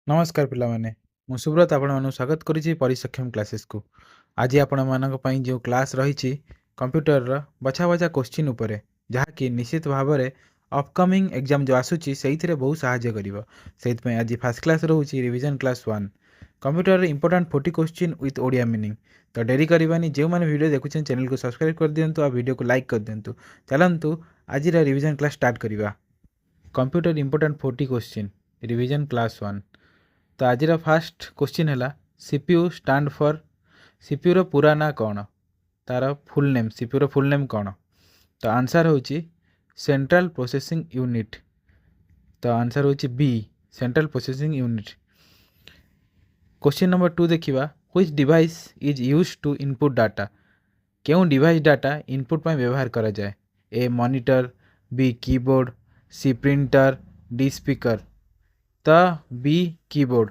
नमस्कार पिलामाने मु सुब्रत आपण स्वागत करुच्ची परिसक्षम क्लासेस को। आज आपण मानी जो क्लास रही कंप्यूटर बछा बछा क्वेश्चन उपरे जहाँकि निश्चित भाव में अपकमिंग एग्जाम जो आसूची से बहुत साहाय्य कर। आज फास्ट क्लास रोचे revision class 1 computer important 40 question with Odia meaning. तो डेरी करवानी जो मैंने वीडियो देखुं चैनल को सब्सक्राइब कर दिंतु आ वीडियो को लाइक कर दिंतु। चलतु आज रिविजन क्लास स्टार्ट करवा। Computer important 40 question revision class 1। तो आज फास्ट क्वेश्चन है सीपीयू स्टैंड फॉर सीपीयू रो पूरा ना कौन तार फुल नेम सीपीयू रो फुल नेम कौन। तो आंसर होची सेंट्रल प्रोसेसिंग यूनिट। तो आंसर होची B central processing unit. Question number 2 देखिबा which device is used to input data. क्यों डिवाइस डाटा इनपुट में व्यवहार करा जाए। A monitor, B keyboard, C printer, D speaker. तो बी कीबोर्ड।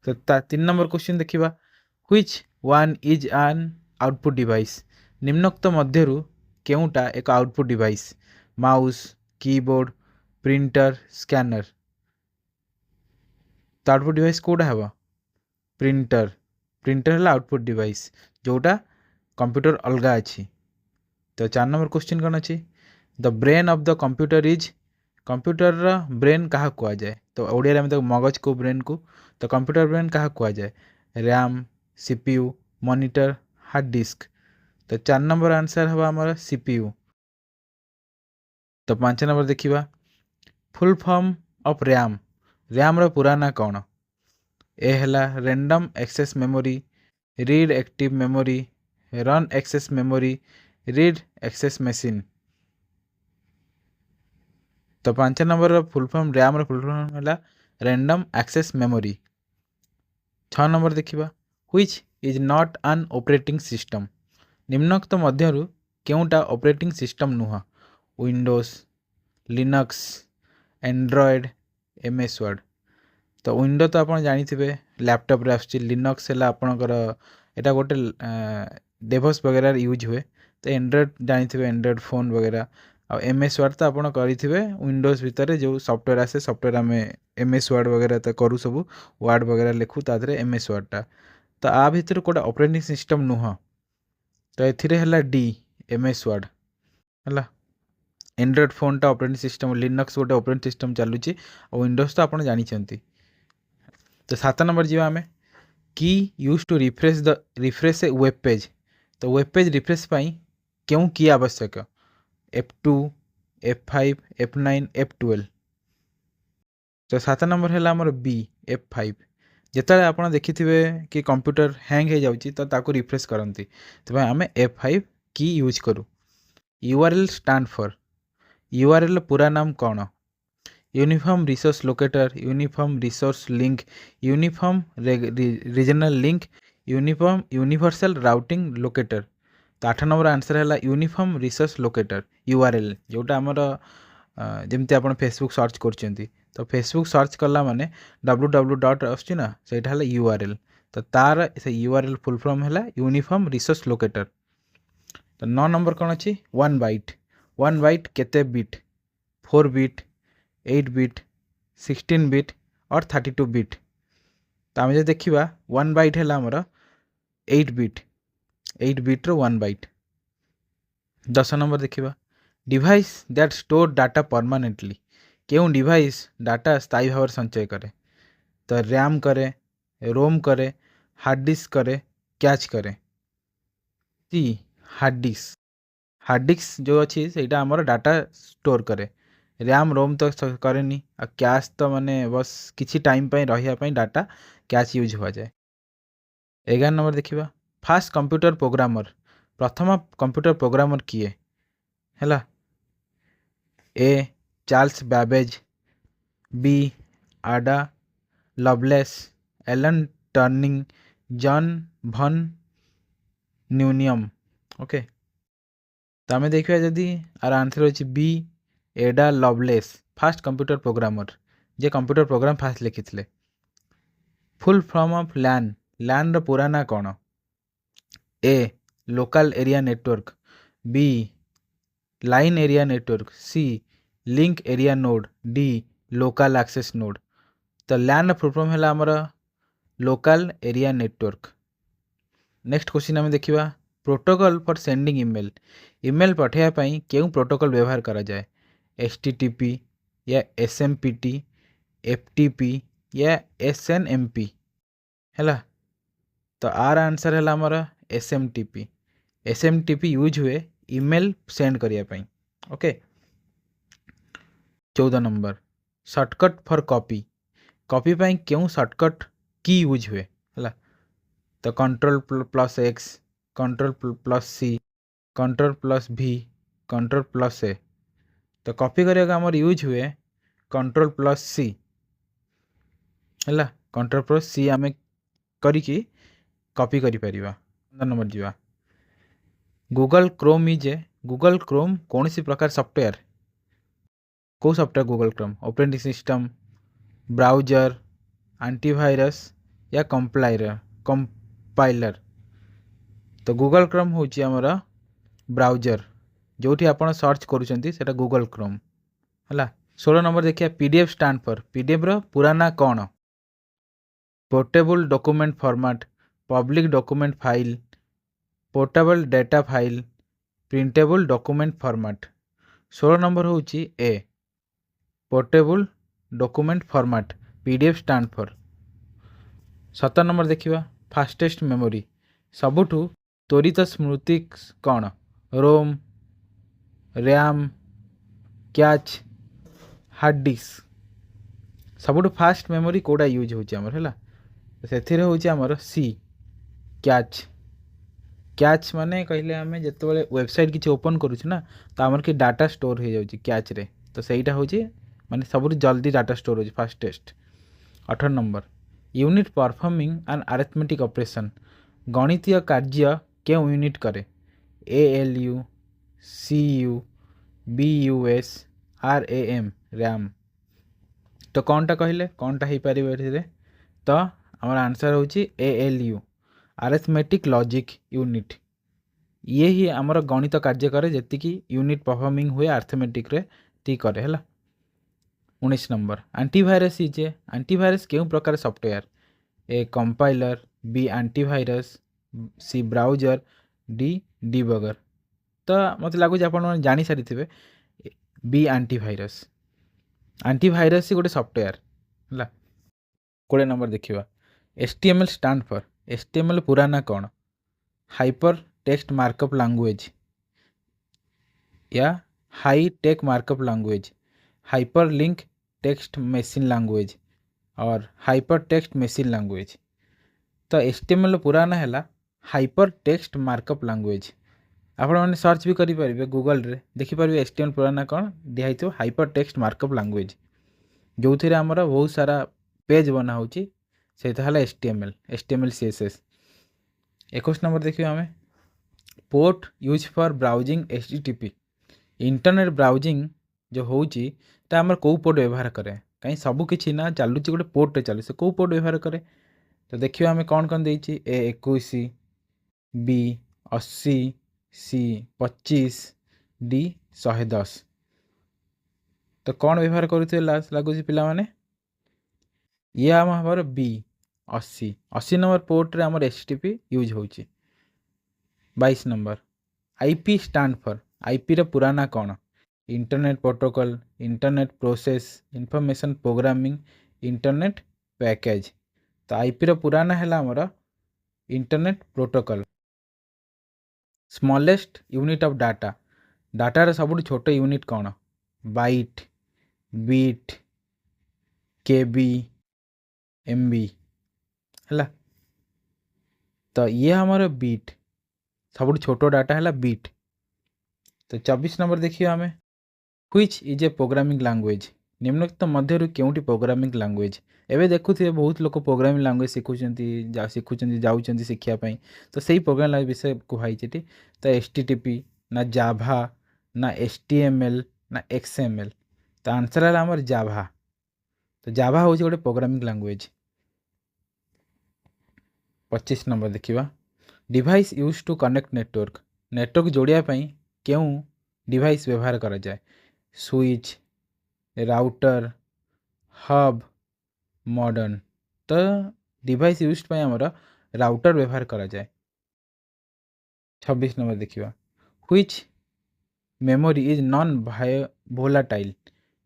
तो 3 नंबर क्वेश्चन देखिबा which one is an output device. निम्नोक्त मध्यरु केउटा एक output device. Mouse, keyboard, printer, scanner. तो आउटपुट डिवाइस कोडा हबा प्रिंटर। प्रिंटर है आउटपुट डिवाइस जोटा कंप्यूटर अलगा अच्छी। तो 4 नंबर क्वेश्चन कौन अच्छी the brain of the computer is. Computer brain क्या कह जाए। तो ओडिया में मगज को ब्रेन को। तो कंप्यूटर ब्रेन क्या कह जाए RAM, CPU, monitor, hard disk. तो 4 नंबर आंसर हवा हमारा सीपीयू। तो 5 नंबर देखिबा full form of RAM. RAM रो पूरा ना कौन। ए हला random access memory, read active memory, run access memory, read access machine. तो 5 नंबर फुल फॉर्म रैम रो फुल फॉर्म है रैंडम एक्सेस मेमोरी। 6 नंबर देखिबा which is not an operating system. निम्नोक्त मध्यरु केउटा ऑपरेटिंग सिस्टम नुह। Windows, Linux, Android, MS Word. तो window तो आप जानी लैपटॉप रे आसुची। लिनक्स है आपणकर एटा गोटे डेवॉप्स वगैरह यूज हुए। तो एंड्रॉयड जानी एंड्रॉयड फोन वगैरह। आ एमएस वर्ड तो आप करेंगे विंडोज भितर जो सॉफ्टवेयर आसे सॉफ्टवेयर आम एमएस वर्ड वगैरह तो करूँ सब वर्ड वगैरह लिखू तादरे एमएस वर्डटा। तो आ भितर कोटा ऑपरेटिंग सिस्टम नुह। तो ये डी एमएस वर्ड है। एंड्रॉयड फोनटा ऑपरेटिंग सिस्टम, लिनक्स गोटे ऑपरेटिंग सिस्टम चलुची और विंडोज तो आप जानी। तो 7 नंबर जी आम key use to refresh a web page. तो वेब पेज रिफ्रेश पाई क्यों की आवश्यक F2, F5, F9, F12। तो 7 नंबर है आमर बी F5। जिते आप देखि कि कंप्यूटर हैंग हो जाउची तो ताको रिफ्रेश करती तो आम F5 की यूज करूँ। URL stand for. यूआरएल पूरा नाम कौन। Uniform resource locator, uniform resource link, uniform regional link, uniform universal routing locator. तो 8 नंबर आंसर है यूनिफॉर्म रिसोर्स लोकेटर यूआरएल जोटा आमर जमती आप फेसबुक सर्च कर। तो फेसबुक सर्च कला माने www आसना से यूआरएल। तो तार से यूआरएल फुल फॉर्म है यूनिफॉर्म रिसोर्स लोकेटर। तो 9 नंबर कौन अच्छी 1 बाइट। 1 बाइट केते बिट 4 बिट, 8 बिट, 16 बिट और 32 बिट। तो आम जो देखा 1 बाइट है आमर 8 बिट। 8 बिट्र 1 बाइट। 10 नंबर देखा device that store data permanently. क्यों डिवाइस डाटा स्थायी भाव संचय करे। तो रैम करे, रोम करे, हार्ड डिस्क करे, कैच करे। सी हार्ड डिस्क। हार्ड डिस्क जो अच्छी से आमर डाटा स्टोर करे। रैम रोम तो करेनी। आ कैश तो माने बस किसी टाइम रही डाटा कैश यूज हुआ जाए। 11 नंबर देखिबा फास्ट कंप्यूटर प्रोग्रामर। प्रथम कंप्यूटर प्रोग्रामर किए है। A Charles Babbage, B Ada Lovelace, Alan Turing, John von Neumann. Okay. तो आम देखा जदि आर आंसर अच्छी B Ada Lovelace first computer programmer जे कंप्यूटर प्रोग्राम फास्ट लिखी। Full form of LAN. LAN रो पूरा ना कौन। A local area network, B line area network, C link area node, D local access node. तो LAN full form है आमर local area network. Next question आम देखा protocol for sending email. Email पठाइबा क्यों प्रोटोकॉल व्यवहार करा जाए HTTP या SMPT FTP या SNMP है। तो आर आंसर है आमर SMTP। SMTP यूज हुए ईमेल सेंड करने। Okay 14 number shortcut for copy. Copy पाई क्यों शॉर्टकट की यूज हुए है। तो Ctrl+X Ctrl+C Ctrl+V Ctrl+A। तो कॉपी करने आमर यूज हुए Ctrl+C है। Ctrl+C आम करी कॉपी करि परिबा। 15 नंबर जीवा गूगल क्रोम इजे गूगल क्रोम कौन सी प्रकार सॉफ्टवेयर कौ software Google Chrome operating system browser antivirus या कंपाइलर। तो गूगल क्रोम हूँ आमर ब्राउजर जो आपण सर्च करुँच से गूगल क्रोम है। 16 नंबर देखिए PDF स्टैंड फॉर PDF रो पूरा ना कौन portable document format public document file portable data file printable document format. 16 number हूँ A portable document format PDF stand for. 17 number देखिए फास्टेस्ट मेमोरी सबुठु त्वरित स्मृति कौन ROM RAM cache hard disk. सबुठु फास्ट मेमोरी कोड़ा यूज होमर है से होमर सी कैच। कैच माने कहले आम जो वेबसाइट किसी ओपन करुँ तो आमर कि डाटा स्टोर हो जाए कैच रे। तो सहीटा हूँ माने सब जल्दी डाटा स्टोर हो fastest. 18 number unit performing an arithmetic operation गणितीय कार्य क्यों यूनिट करे ALU CU BUS RAM RAM. तो कौनटा कहले कौनटा हो पारे तो आमर आंसर हूँ ALU अरिथमेटिक लॉजिक यूनिट। ये ही आमर गणित कार्य करे जी यूनिट परफॉर्मिंग हुए अरिथमेटिक रे ती करे है। 19 नंबर एंटीवायरस इजे एंटीवायरस क्यों प्रकार सॉफ्टवेयर ए compiler B antivirus C browser D debugger. तो मत लगुच आप जानी सारी B एंटीवायरस एंटीवायरस ही गोटे सॉफ्टवेयर है। 20 नंबर देखिए HTML स्टैंड फॉर HTML पूरा ना कौन हाइपर टेक्स्ट मार्कअप लैंग्वेज या high tech markup language hyper link text machine language और हाइपर टेक्स्ट मशीन लैंग्वेज। तो HTML पूरा ना है हाइपर टेक्स्ट मार्कअप लैंग्वेज। आपण मैंने सर्च भी करेंगे गूगल रे देखिपारे HTML पूरा ना कौन दिखाई हाइपर टेक्स्ट मार्कअप लैंग्वेज जो थी आमर बहुत सारा पेज बना हो HTML CSS। 21 नंबर देखिए आम port use for browsing HTTP internet browsing जो होची आमर कौ पोर्ट व्यवहार करे कहीं सब किसी ना चलुच गोटे पोर्ट चलू से कौ पोर्ट व्यवहार करे। तो देखिए आम कौन कौन देछि A21 B 80 C 25 D 110। तो कौन व्यवहार करुथे लगुच पिला माने ये आम हमार B 80 नंबर पोर्ट रे आमर HTTP यूज होची। 22 number IP stand for IP रे पूरा ना कौन internet protocol internet process information programming internet package. तो IP रे पूरा ना है आमर internet protocol. Smallest unit of data डाटार सब छोट यूनिट कौन बाइट बीट KB MB है। तो ये हमारे बीट सब छोट डाटा है बीट। तो 24 नंबर देखिए आम which is a programming language निम्नलिखित मध्य केउटी प्रोग्रामिंग लैंग्वेज। एवं देखुए बहुत लोग प्रोग्रामिंग लैंग्वेज शिखुं जाऊँ शिखापी तो सही प्रोग्राम लैंग्वेज विषय कहुई। तो HTTP ना जाभा ना HTML ना XML। तो आंसर है आमर जाभा। तो जाभा हूँ गोटे प्रोग्रामिंग लैंग्वेज। 25 नंबर देखिए device use to connect network network जोड़ापी क्यों डिवाइस व्यवहार करा जाए स्विच राउटर हब मॉडर्न। तो डिवाइस यूज पे आमर राउटर व्यवहार करा जाए। 26 नंबर देखिए which memory is non volatile.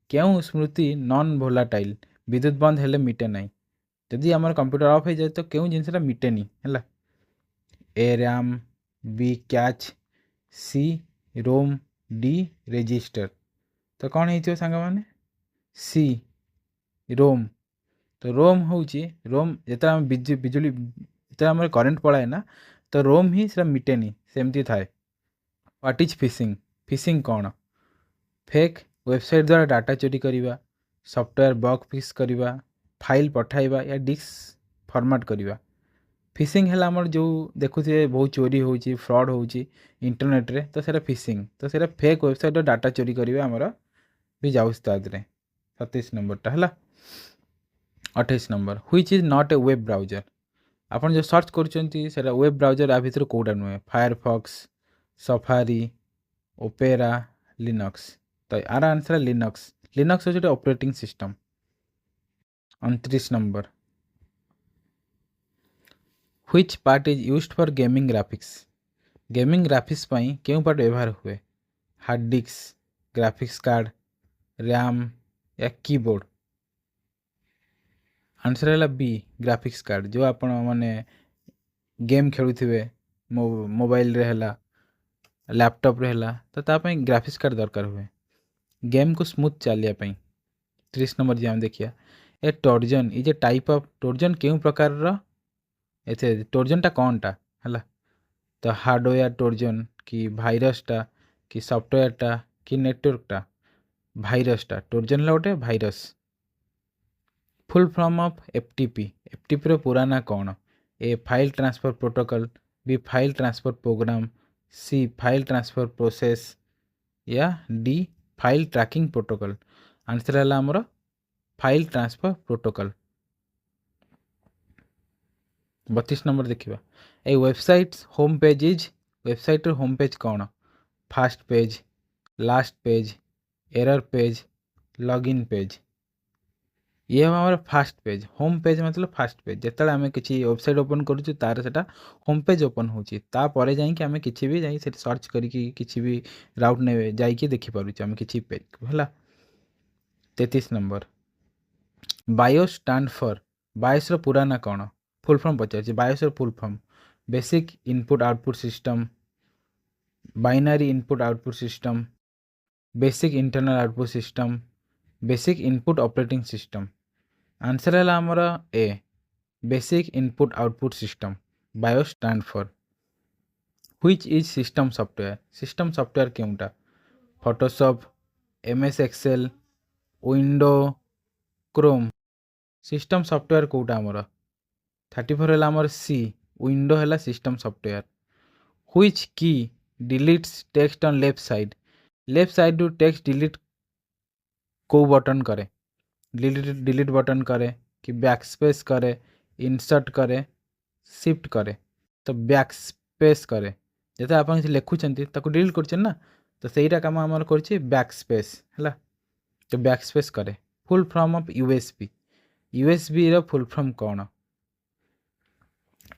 क्यों स्मृति नॉन भोलाटाइल विद्युत बंद हेले मिटे ना जदि आम कंप्यूटर ऑफ हो जाए तो क्यों जिनसा मिटेनी है। ए रैम, बी कैच, सी रोम, डी रेजिस्टर। तो कौन हो सांग मैंने सी रोम। तो रोम हूँ रोम जिते बिजुली जिते आम करेन्ट पलाए ना तो रोम ही से मिटेनी सेमती थाए। What is fishing? फिशिंग कौन? फेक वेबसाइट द्वारा डाटा चोरी करवा, सॉफ्टवेयर बग फिक्स करवा, फाइल पठाइबा या डिस्क फॉर्मेट करवा। फिशिंग है आमर जो देखुए बहुत चोरी होची फ्रॉड होची इंटरनेट रे तो सेटा फिशिंग। तो सेटा फेक वेबसाइट डाटा चोरी करवा आमर भी जाऊँ तादे। 27 नंबरटा है। 28 number which is not a web browser. आपन जो सर्च करुँचे सेटा वेब ब्राउजर आ भितर कोटा नुहे फायरफॉक्स, सफारी, ओपेरा, लिनक्स। तो यार आंसर है लिनक्स। लिनक्स हूँ operating system. 29 number which part is used for gaming graphics. Gaming graphics पाई क्यों पार्ट व्यवहार हुए? Hard disk, graphics card, RAM या कीबोर्ड। आंसर है बी ग्राफिक्स कार्ड। जो आप माने गेम खेलुथिबे मोबाइल रे हला लैपटॉप रे हला तो तापाई ग्राफिक्स कार्ड दरकार हुए गेम को स्मूथ चलिया पाई। 30 नंबर जी हम देखिए a Trojan is a type of Trojan क्यों प्रकार रो एथे टोर्जनटा कौनटा हला। तो हार्डवेयर टोर्जन कि भाइरसटा कि सॉफ्टवेयरटा कि नेटवर्कटा। भाइरसटा टोर्जन ला गोटे virus. Full form of FTP. FTP रो पूरा ना कौन? A file transfer protocol, B file transfer program, C file transfer process या D file tracking protocol. Answer है आमर फाइल ट्रांसफर प्रोटोकॉल। 32 नंबर देखिए A website home page is website home page कौन? First page, last page, error page, login page. ये हमारा first page. Home page मतलब first page जिते आम किसी वेबसाइट ओपन करुँ तार से होम पेज ओपन होपर जामें कि भी जा सर्च करी भी राउट ने जाकि देखिपुचे आम कि पेज को है। 33 number BIOS stand for. BIOS पूरा ना कौन? फुल फॉर्म पचार BIOS full form basic input output system, binary input output system, basic internal output system, basic input operating system. Answer है आमर A basic input output system. BIOS stand for which is system software. System software क्योंटा? Photoshop, MS Excel, window, Chrome. System software कोटा आमर 34 है आमर C window है system software. Which की deletes text on left side. Left side टू text delete को button करे? डिलीट बटन करे कि बैक स्पेस करे, इंसर्ट करे, शिफ्ट करे। तो बैक स्पेस करे जैसे आप लिखुंट डिलीट कर ना तो सहीटा कम आम कर बैक स्पेस है। तो बैक स्पेस करे। Full form of USB. USB रो फुल फॉर्म कौन?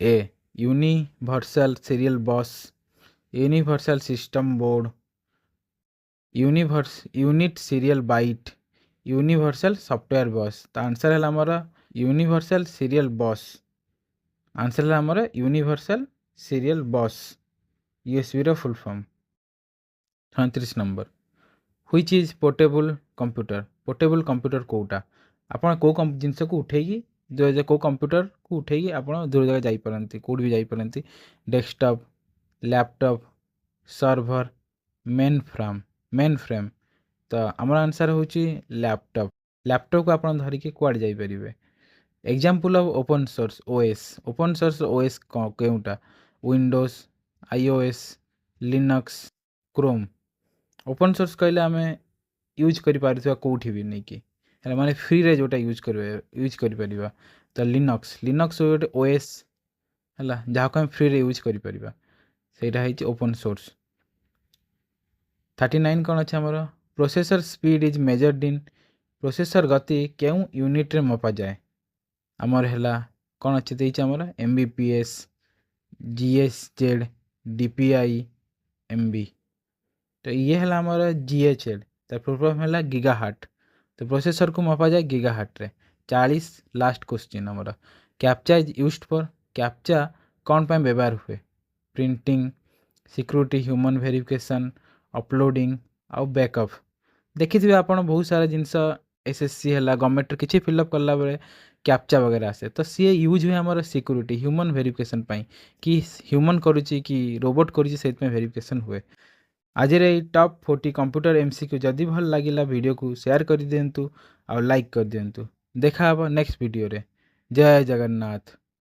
A universal serial bus, universal system board, unit serial byte, universal software bus. तो आंसर है आमर यूनिवर्सल सीरियल बस। आंसर है आमर यूनिवर्सल सीरियल बस यूएसबी रो full form. 36 number which is portable computer. Portable computer कोटा? आपड़ कौ जिनस को उठेगी जो कौ कंप्यूटर को उठेगी आप दूर जगह जापारती कौट भी जापारती। Desktop, laptop, server, mainframe. तो आमर आंसर हूँ लैपटॉप। लैपटॉप को आप धरिकी कुआड़े जापरेंगे। Example of open source OS. Open source OS केउटा? Windows, iOS, Linux, Chrome. Open source कहले आम यूज कर कौटी भी नहीं कि माने फ्री रे जोटा यूज कर तो लिनक्स। लिनक्स गोटे ओएस है जहाँ को फ्री रे यूज कर ओपन सोर्स। 39 कौन अच्छे आमर processor speed is measured in. Processor गति क्यों यूनिट रे मपा जाए? आमर है कौन अच्छे देती आमर MBPS GSZ DPI MB तो ये है आमर GHz तो फुल फॉर्म है गीगाहर्ट तो प्रोसेसर को मपा जाए गीगाहर्ट रे 40 लास्ट क्वेश्चन आमर captcha is used for captcha कौन पे व्यवहार हुए printing security human verification uploading आउ बैकअप देखिए आप बहुत सारा जिनस SSC है गवर्नमेंट किसी फिलअप कला बेले कैप्चा वगैरह आसे तो सी यूज हुए आमर सिक्योरिटी ह्यूमन वेरिफिकेशन कि ह्यूमन करुच्ची कि रोबोट करुच्ची से वेरिफिकेशन हुए आज टॉप 40 कंप्यूटर MCQ जदि भल लगिला वीडियो को शेयर कर दिंतु और लाइक कर दिंतु देखा नेक्स्ट वीडियो रे जय जगन्नाथ।